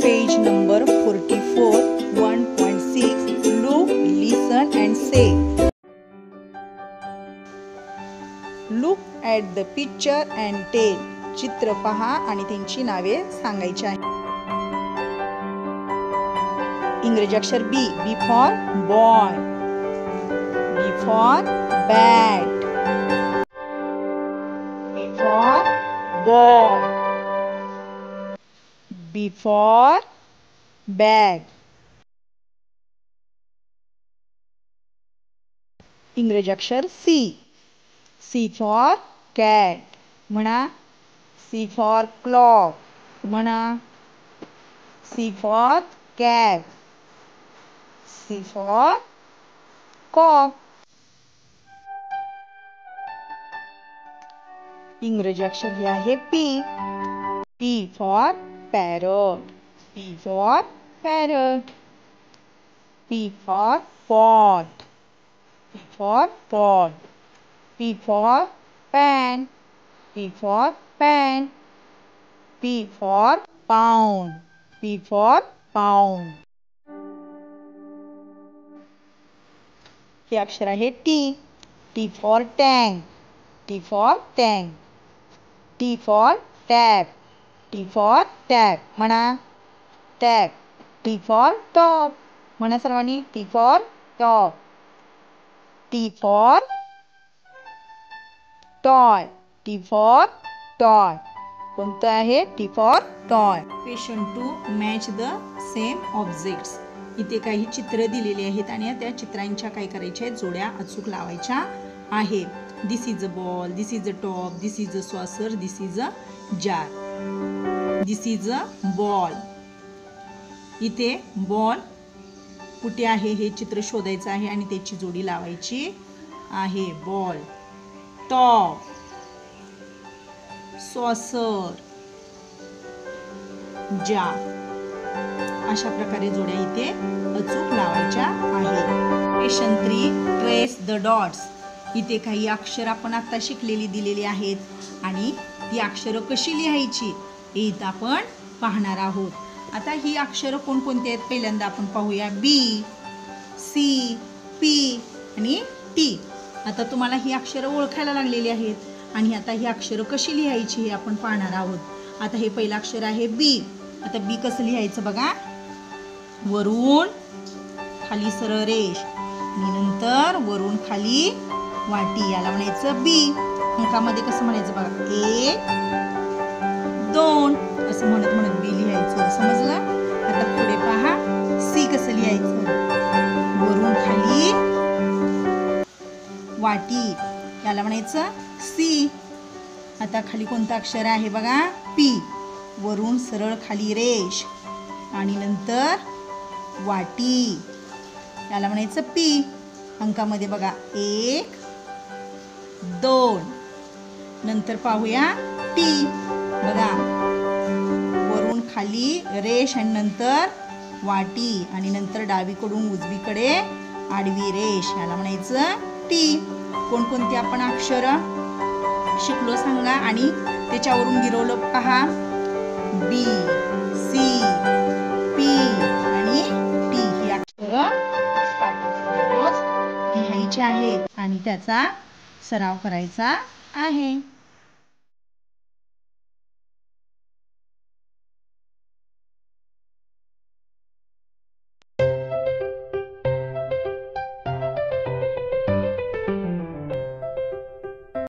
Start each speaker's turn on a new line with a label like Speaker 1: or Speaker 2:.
Speaker 1: Page number 44, 1.6. Look, listen and say. Look at the picture and tell. चित्र पहा आणि त्यांची नावे सांगायची आहेत. इंग्रजी अक्षर B. B for boy. B for bat. B for ball. B for bag. इंग्रजी अक्षर C. C for cat. म्हणा C for clock. म्हणा C for cap. C for cock. इंग्रजी अक्षर हे आहे P. P for parrot. P for parrot. P for pot. P for pot. P for pan. P for pan. P for pound. P for pound. हे अक्षर आहे T. T for tank. T for tank. T for tap. T for tap. म्हणा tap. T for top. म्हणा सर्वांनी T for top. T for toy. T for toy. कोणतं आहे T for toy. Question 2. Match the same objects. इथे काही चित्र दिलेली आहेत आणि त्या चित्रांच्या काय करायच्या आहेत जोड्या अचूक लावायच्या आहेत. This is a ball, this is a top, this is a saucer, this is a jar. This is a ball. इथे बॉल कुठे आहे हे चित्र शोधायचं आहे आणि त्याची जोडी लावायची आहे. बॉल, टॉप, सॉसर, जार. अशा प्रकारे जोड्या इथे अचूक लावायच्या आहेत. क्वेश्चन 3. Trace the dots. इथे काही अक्षर आपण आता शिकलेली दिलेली आहेत आणि ती अक्षर कशी लिहायची हे इथं आपण पाहणार आहोत. आता ही अक्षर कोणकोणती आहेत पहिल्यांदा आपण पाहूया. B, C, P आणि T. आता तुम्हाला ही अक्षर ओळखायला लागलेली आहेत आणि आता ही अक्षर कशी लिहायची हे आपण पाहणार आहोत. आता हे पहिलं अक्षर आहे B. आता B कसं लिहायचं बघा. वरून खाली सरळ रेष आणि नंतर वरून खाली वाटी, याला म्हणायचं B. अंकामध्ये कसं म्हणायचं बघा. 1, 2 असं म्हणत म्हणत B लिहायचं. समजलं. आता पुढे पहा. C कसं लिहायचं. वरून खाली वाटी, याला म्हणायचं C. आता खाली कोणतं अक्षर आहे बघा. P. वरून सरळ खाली रेष आणि नंतर वाटी, याला म्हणायचं P. अंकामध्ये बघा 1, 2. नंतर पाहूया T. बघा वरून खाली रेष आणि नंतर वाटी आणि नंतर डावीकडून उजवीकडे आडवी रेष, याला म्हणायचं T. कोणकोणती आपण अक्षर शिकलो सांगा आणि त्याच्यावरून गिरवलं पहा. B, C, P आणि T ही अक्षर लिहायची आहेत आणि त्याचा सराव करायचा आहे.